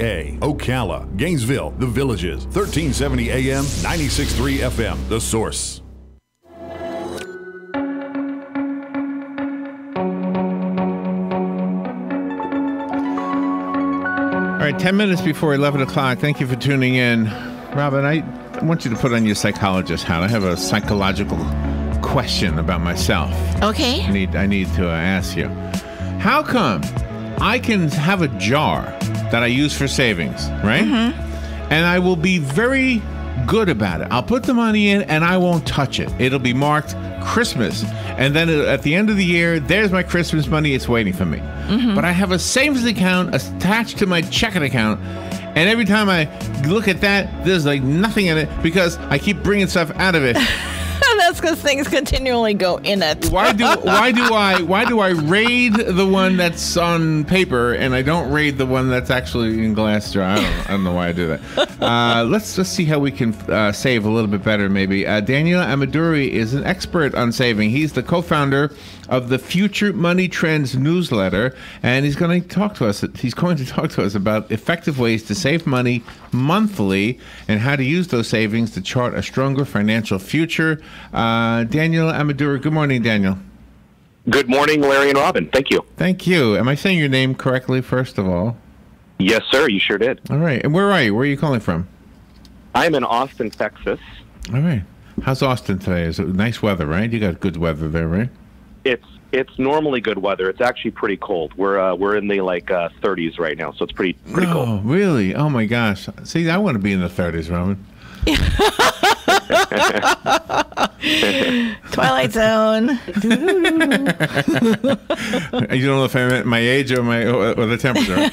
PA, Ocala, Gainesville, The Villages, 1370 AM, 96.3 FM, The Source. All right, 10 minutes before 11 o'clock. Thank you for tuning in. Robin, I want you to put on your psychologist hat. I have a psychological question about myself. Okay. I need to ask you. How come I can have a jar that I use for savings, right? Mm-hmm. And I will be very good about it. I'll put the money in and I won't touch it. It'll be marked Christmas. And then at the end of the year, there's my Christmas money. It's waiting for me. Mm-hmm. But I have a savings account attached to my checking account. And every time I look at that, there's like nothing in it because I keep bringing stuff out of it. That's because things continually go in it. Why do I raid the one that's on paper and I don't raid the one that's actually in glass jar? I don't know why I do that. Let's just see how we can save a little bit better, maybe. Daniel Ameduri is an expert on saving. He's the co-founder of the Future Money Trends newsletter, and he's going to talk to us. He's going to talk to us about effective ways to save money monthly and how to use those savings to chart a stronger financial future. Daniel Ameduri. Good morning, Daniel. Good morning, Larry and Robin. Thank you. Thank you. Am I saying your name correctly, first of all? Yes, sir. You sure did. All right. And where are you? Where are you calling from? I'm in Austin, Texas. All right. How's Austin today? Is it nice weather, right? You got good weather there, right? It's normally good weather. It's actually pretty cold. We're in the 30s right now, so it's pretty cold. Oh, really? Oh my gosh. See, I want to be in the 30s, Robin. Twilight Zone. You don't know if I meant my age or the temperature.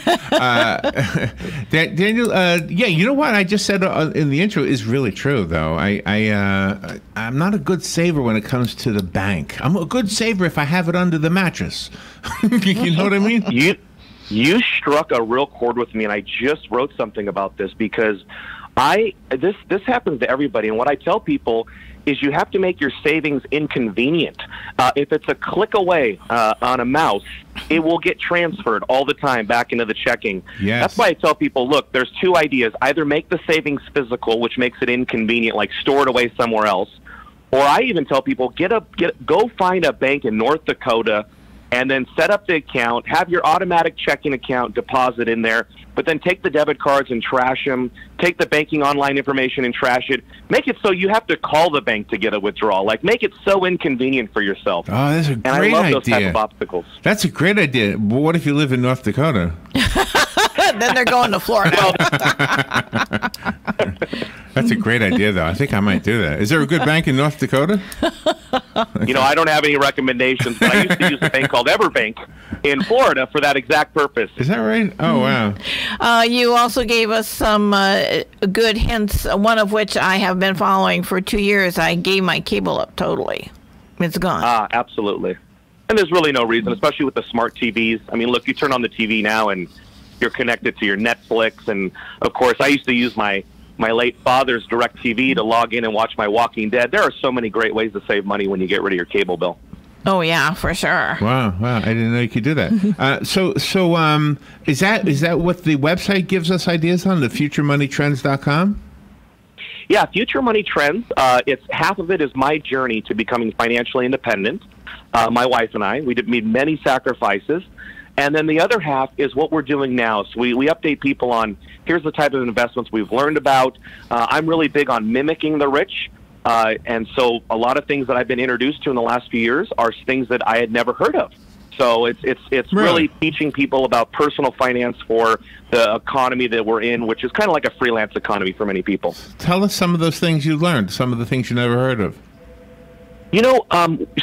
Daniel, yeah, you know what I just said in the intro is really true, though. I'm not a good saver when it comes to the bank. I'm a good saver if I have it under the mattress. You know what I mean? You struck a real chord with me, and I just wrote something about this because this happens to everybody, and what I tell people is you have to make your savings inconvenient. If it's a click away on a mouse, it will get transferred all the time back into the checking. Yes. That's why I tell people, look, there's two ideas. Either make the savings physical, which makes it inconvenient, like store it away somewhere else, or I even tell people, go find a bank in North Dakota and then set up the account, have your automatic checking account deposit in there, but then take the debit cards and trash them, take the banking online information and trash it. Make it so you have to call the bank to get a withdrawal. Like, make it so inconvenient for yourself. Oh, that's a great idea. And I love those type of obstacles. That's a great idea. But what if you live in North Dakota? Then they're going to Florida. That's a great idea, though. I think I might do that. Is there a good bank in North Dakota? I don't have any recommendations, but I used to use a bank called Everbank in Florida for that exact purpose. Is that right? Oh, wow. You also gave us some good hints, one of which I have been following for 2 years. I gave my cable up totally. It's gone. Absolutely. And there's really no reason, especially with the smart TVs. I mean, look, you turn on the TV now and you're connected to your Netflix. And, of course, I used to use my late father's DirecTV to log in and watch my Walking Dead. There are so many great ways to save money when you get rid of your cable bill. Oh, yeah, for sure. Wow. I didn't know you could do that. So is that what the website gives us ideas on, the futuremoneytrends.com? Yeah, Future Money Trends. It's half of it is my journey to becoming financially independent. My wife and I, we made many sacrifices. And then the other half is what we're doing now. So we update people on, here's the type of investments we've learned about. I'm really big on mimicking the rich. And so a lot of things that I've been introduced to in the last few years are things that I had never heard of. So it's really teaching people about personal finance for the economy that we're in, which is kind of like a freelance economy for many people. Tell us some of those things you learned, some of the things you never heard of.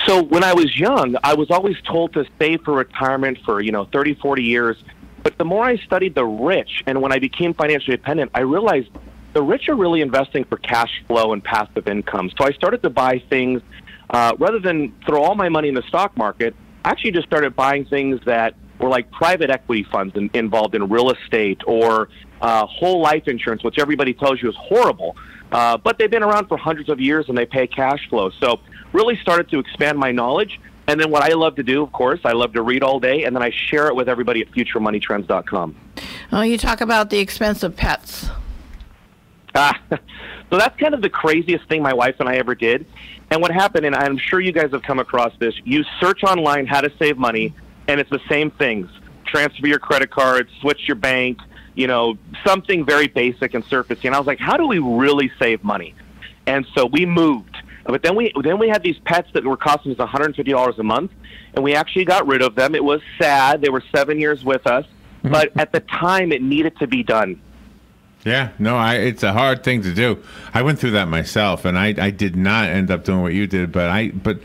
So when I was young, I was always told to save for retirement for, 30, 40 years. But the more I studied the rich, and when I became financially independent, I realized the rich are really investing for cash flow and passive income. So I started to buy things, rather than throw all my money in the stock market, I actually just started buying things that were like private equity funds involved in real estate or whole life insurance, which everybody tells you is horrible. But they've been around for hundreds of years and they pay cash flow. So really started to expand my knowledge. And then what I love to do, of course, I love to read all day, and then I share it with everybody at futuremoneytrends.com. Oh, you talk about the expensive pets. So that's kind of the craziest thing my wife and I ever did. And what happened, and I'm sure you guys have come across this, you search online how to save money, and it's the same things. Transfer your credit card, switch your bank, something very basic and surfacey. And I was like, how do we really save money? And so we moved. But then we had these pets that were costing us $150 a month, and we actually got rid of them. It was sad. They were 7 years with us. But at the time, it needed to be done. Yeah, no, it's a hard thing to do. I went through that myself, and I did not end up doing what you did. But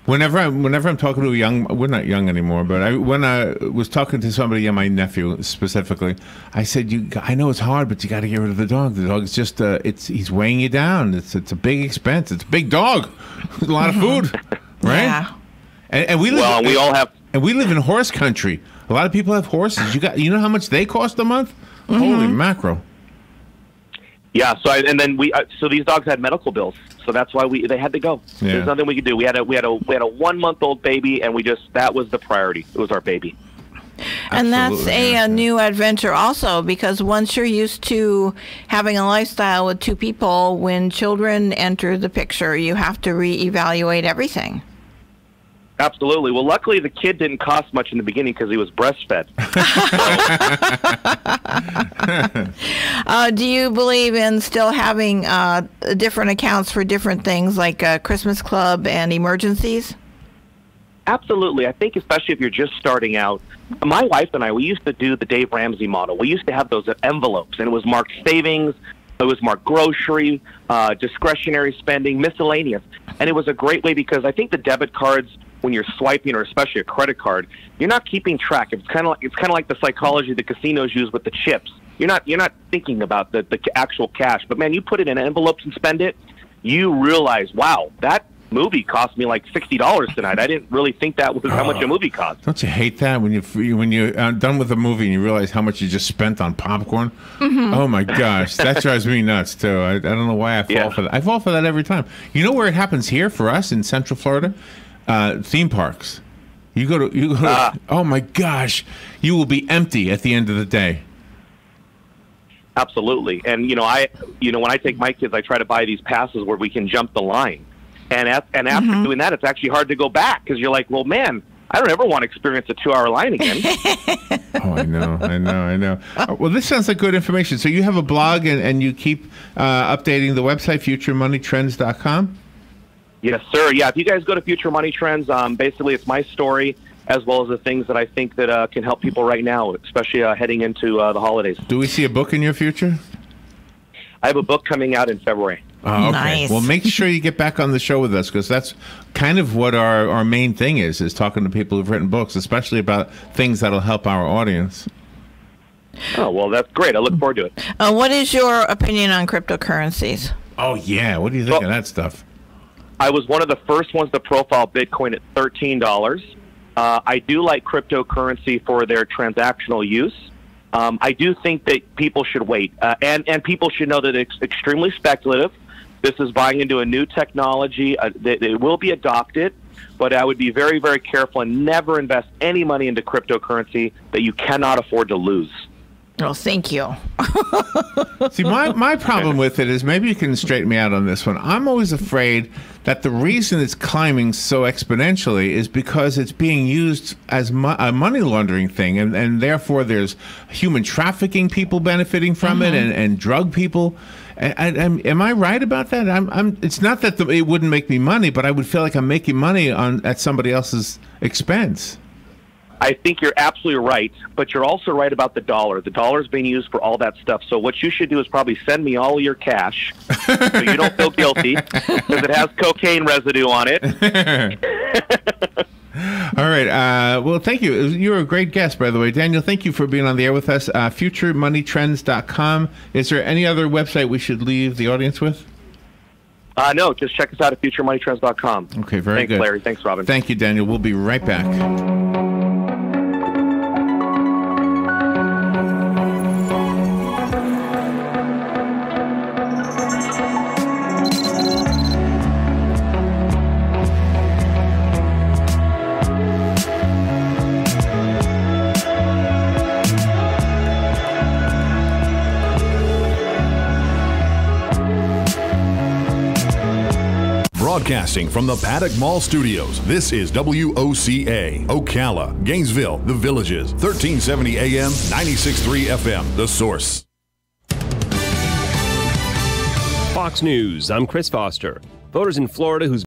whenever I'm talking to we're not young anymore, but when I was talking to somebody, my nephew specifically, I said, I know it's hard, but you got to get rid of the dog. The dog is just he's weighing you down. It's a big expense. It's a big dog. It's a lot of food, right? Yeah. And we live. And we live in horse country. A lot of people have horses. You know how much they cost a month? Holy mackerel! Yeah. So these dogs had medical bills, so that's why they had to go. Yeah. There's nothing we could do. We had a 1-month-old baby, and that was the priority. It was our baby. And Absolutely, that's a new adventure also, because once you're used to having a lifestyle with two people, when children enter the picture, you have to reevaluate everything. Absolutely. Well, luckily the kid didn't cost much in the beginning because he was breastfed. Do you believe in still having different accounts for different things like Christmas Club and emergencies? Absolutely. I think especially if you're just starting out. My wife and I, we used to do the Dave Ramsey model. We used to have those envelopes, and it was marked savings, it was marked grocery, discretionary spending, miscellaneous. And it was a great way because I think the debit cards, when you're swiping, or especially a credit card, you're not keeping track. It's kind of like the psychology the casinos use with the chips. You're not thinking about the actual cash. But man, you put it in envelopes and spend it, you realize, wow, that movie cost me like $60 tonight. I didn't really think that was how much a movie cost. Don't you hate that when you're done with a movie and you realize how much you just spent on popcorn? Oh my gosh, that drives me nuts too. I don't know why I fall for that. I fall for that every time. You know where it happens here for us in Central Florida? Theme parks. You go to oh my gosh, you will be empty at the end of the day. Absolutely. And when I take my kids, I try to buy these passes where we can jump the line. And after doing that, it's actually hard to go back because you're like, well, man, I don't ever want to experience a 2-hour line again. Oh, I know. Well, this sounds like good information. So you have a blog and you keep updating the website, futuremoneytrends.com? Yes, sir. Yeah, if you guys go to Future Money Trends, basically it's my story as well as the things that I think that can help people right now, especially heading into the holidays. Do we see a book in your future? I have a book coming out in February. Oh, okay. Nice. Well, make sure you get back on the show with us because that's kind of what our main thing is talking to people who've written books, especially about things that'll help our audience. Oh, well, that's great. I look forward to it. What is your opinion on cryptocurrencies? Oh, yeah. What do you think of that stuff? I was one of the first ones to profile Bitcoin at $13. I do like cryptocurrency for their transactional use. I do think that people should wait, and people should know that it's extremely speculative. This is buying into a new technology that it will be adopted, but I would be very, very careful and never invest any money into cryptocurrency that you cannot afford to lose. Oh, thank you. See, my problem with it is maybe you can straighten me out on this one. I'm always afraid that the reason it's climbing so exponentially is because it's being used as a money laundering thing, and therefore there's human trafficking people benefiting from it, and drug people. Am I right about that? It's not that it wouldn't make me money, but I would feel like I'm making money at somebody else's expense. I think you're absolutely right, but you're also right about the dollar. The dollar is being used for all that stuff. So what you should do is probably send me all your cash so you don't feel guilty because it has cocaine residue on it. All right. Well, thank you. You're a great guest, by the way. Daniel, thank you for being on the air with us. FutureMoneyTrends.com. Is there any other website we should leave the audience with? No, just check us out at FutureMoneyTrends.com. Okay, very good. Thanks, Larry. Thanks, Robin. Thank you, Daniel. We'll be right back. Broadcasting from the Paddock Mall Studios, this is WOCA, Ocala, Gainesville, The Villages, 1370 AM, 96.3 FM, The Source. Fox News, I'm Chris Foster. Voters in Florida whose